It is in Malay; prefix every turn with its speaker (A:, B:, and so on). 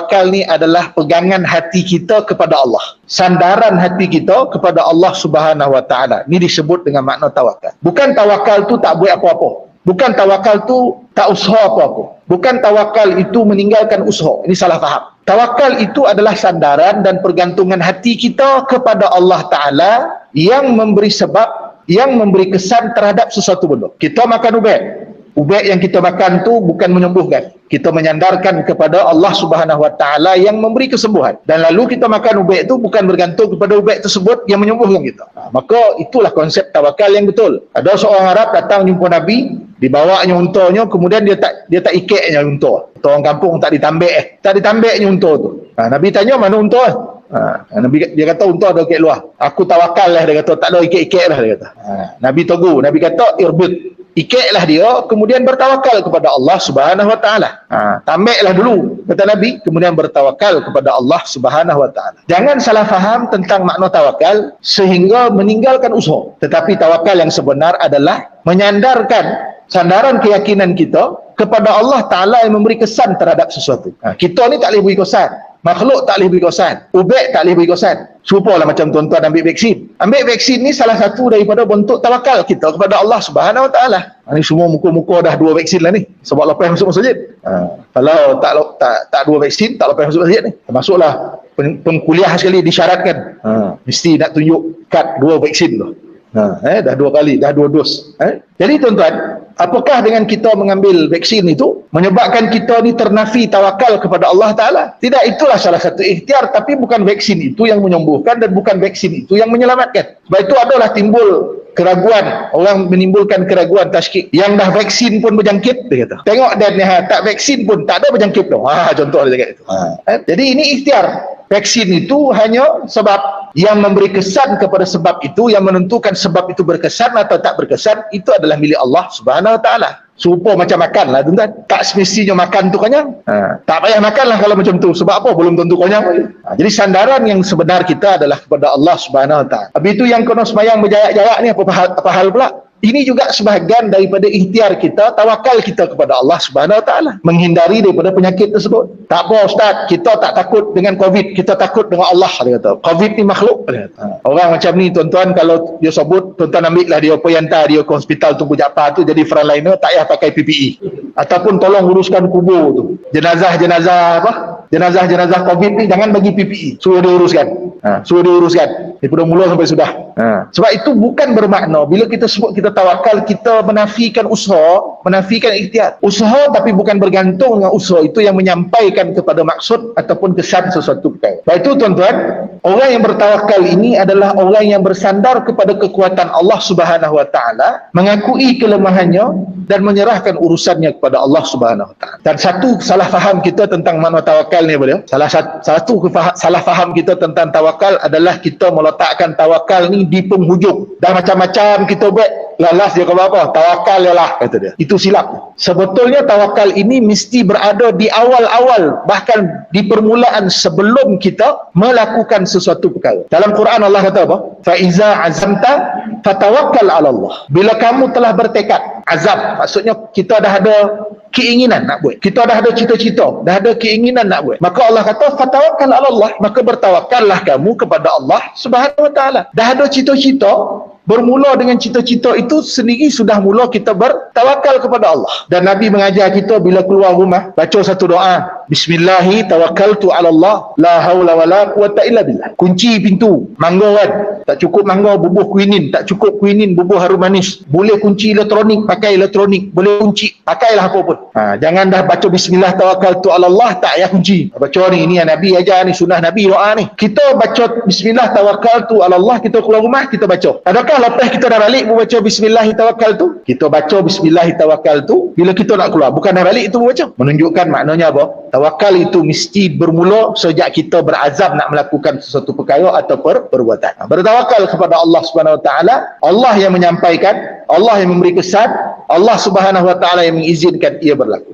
A: tawakal ni adalah pegangan hati kita kepada Allah. Sandaran hati kita kepada Allah Subhanahu Wa Taala. Ini disebut dengan makna tawakal. Bukan tawakal tu tak buat apa-apa. Bukan tawakal tu tak usaha apa-apa. Bukan tawakal itu meninggalkan usaha. Ini salah faham. Tawakal itu adalah sandaran dan pergantungan hati kita kepada Allah Ta'ala yang memberi sebab, yang memberi kesan terhadap sesuatu benda. Kita makan ubat. Ubat yang kita makan tu bukan menyembuhkan. Kita menyandarkan kepada Allah Subhanahu Wa Taala yang memberi kesembuhan. Dan lalu kita makan ubat tu bukan bergantung kepada ubat tersebut yang menyembuhkan kita. Maka itulah konsep tawakal yang betul. Ada seorang Arab datang jumpa Nabi, dibawanya untanya, kemudian dia tak ikatnya unta. Orang kampung tak ditambeknya unta tu. Nabi tanya, mana unta? Nabi dia kata, unta ada ikat luar. Aku tawakal lah, dia kata, tak ada ikat-ikat lah, dia kata. Nabi tegur, Nabi kata, irbit, ikatlah dia, kemudian bertawakal kepada Allah Subhanahu Wa Taala. Tambeklah dulu, kata Nabi, kemudian bertawakal kepada Allah Subhanahu Wa Taala. Jangan salah faham tentang makna tawakal sehingga meninggalkan usaha. Tetapi tawakal yang sebenar adalah menyandarkan sandaran keyakinan kita kepada Allah Ta'ala yang memberi kesan terhadap sesuatu. Kita ni tak boleh beri kesan. Makhluk tak boleh beri kesan. Ubat tak boleh beri kesan. Serupalah macam tuan-tuan ambil vaksin. Ambil vaksin ni salah satu daripada bentuk tawakal kita kepada Allah Subhanahu Wa Ta'ala. Ni semua muka-muka dah 2 vaksin lah ni. Sebab lepas masuk masjid. Kalau tak 2 vaksin, tak lepas masuk masjid ni. Masuklah pengkuliah sekali disyaratkan. Mesti nak tunjuk kad 2 vaksin tu. Dah 2 kali, dah 2 dos. Jadi tuan-tuan, apakah dengan kita mengambil vaksin itu menyebabkan kita ni ternafi tawakal kepada Allah Ta'ala? Tidak, itulah salah satu ikhtiar, tapi bukan vaksin itu yang menyembuhkan dan bukan vaksin itu yang menyelamatkan. Sebab itu adalah timbul keraguan, orang menimbulkan keraguan tasykik. Yang dah vaksin pun berjangkit, dia kata. Tengok dan tak vaksin pun tak ada berjangkit tu. Contoh dia cakap itu. Jadi ini ikhtiar. Vaksin itu hanya sebab, yang memberi kesan kepada sebab itu, yang menentukan sebab itu berkesan atau tak berkesan, itu adalah milik Allah Subhanahu Wa Taala. Serupa macam makan lah tuan-tuan. Tak semestinya makan tu kenyang. Tak payah makan lah kalau macam tu. Sebab apa? Belum tentu kenyang. Jadi sandaran yang sebenar kita adalah kepada Allah Subhanahu Wa Taala. Habis itu yang kena sembahyang berjarak-jarak ni apa hal pula? Ini juga sebahagian daripada ikhtiar kita, tawakal kita kepada Allah Subhanahu Wa Taala, menghindari daripada penyakit tersebut. Tak apa Ustaz, kita tak takut dengan COVID, kita takut dengan Allah, dia kata. COVID ni makhluk, dia kata. Orang macam ni tuan-tuan, kalau dia sebut, tuan-tuan ambil lah dia, pergi hantar dia ke hospital Tunku Jaafar tu jadi frontliner, tak payah pakai PPE. Ataupun tolong uruskan kubur tu. Jenazah-jenazah COVID ni jangan bagi PPE, suruh dia uruskan. Suruh dia uruskan daripada mula sampai sudah. Sebab itu bukan bermakna bila kita sebut kita tawakal, kita menafikan usaha, menafikan ikhtiar. Usaha tapi bukan bergantung dengan usaha itu yang menyampaikan kepada maksud ataupun kesan sesuatu perkara. Sebab itu tuan-tuan, orang yang bertawakal ini adalah orang yang bersandar kepada kekuatan Allah Subhanahu Wa Taala, mengakui kelemahannya dan menyerahkan urusannya kepada Allah Subhanahu Wa Taala. Dan satu salah faham kita tentang makna tawakal ni apa dia? Satu salah faham kita tentang tawakal adalah kita meletakkan tawakal ni di penghujung. Dah macam-macam kita buat, lalas dia kata apa? Tawakal ialah, kata dia. Itu silap. Sebetulnya tawakal ini mesti berada di awal-awal, bahkan di permulaan sebelum kita melakukan sesuatu perkara. Dalam Quran Allah kata apa? Fa iza azamta fatawakkal 'ala Allah. Bila kamu telah bertekad, azam maksudnya kita dah ada keinginan nak buat. Kita dah ada cita-cita, dah ada keinginan nak buat. Maka Allah kata fatawakkal 'ala Allah, maka bertawakallah kamu kepada Allah Subhanahu Wa Taala. Dah ada cita-cita, bermula dengan cita-cita itu sendiri sudah mula kita bertawakal kepada Allah. Dan Nabi mengajar kita bila keluar rumah baca satu doa, bismillahi tawakkaltu 'ala Allah la haula wala quwata illa billah. Kunci pintu mangga kan, tak cukup mangga bubuh kuinin, tak cukup kuinin bubuh harum manis. Boleh kunci elektronik, pakai elektronik. Boleh kunci, pakailah apa pun. Jangan dah baca bismillah tawakkaltu 'ala Allah tak payah kunci. Baca ni yang Nabi ajar ni, sunnah Nabi doa ni. Kita baca bismillah tawakkaltu 'ala Allah, kita keluar rumah kita baca. Adakah lepas kita dah balik baca bismillahi tawakkaltu? Kita baca bismillahi tawakkaltu bila kita nak keluar, bukan dah balik itu baca. Menunjukkan maknanya apa? Tawakal itu mesti bermula sejak kita berazam nak melakukan sesuatu perkara atau perbuatan. Bertawakal kepada Allah Subhanahu Wa Taala, Allah yang menyampaikan, Allah yang memberi kesan, Allah Subhanahu Wa Taala yang mengizinkan ia berlaku.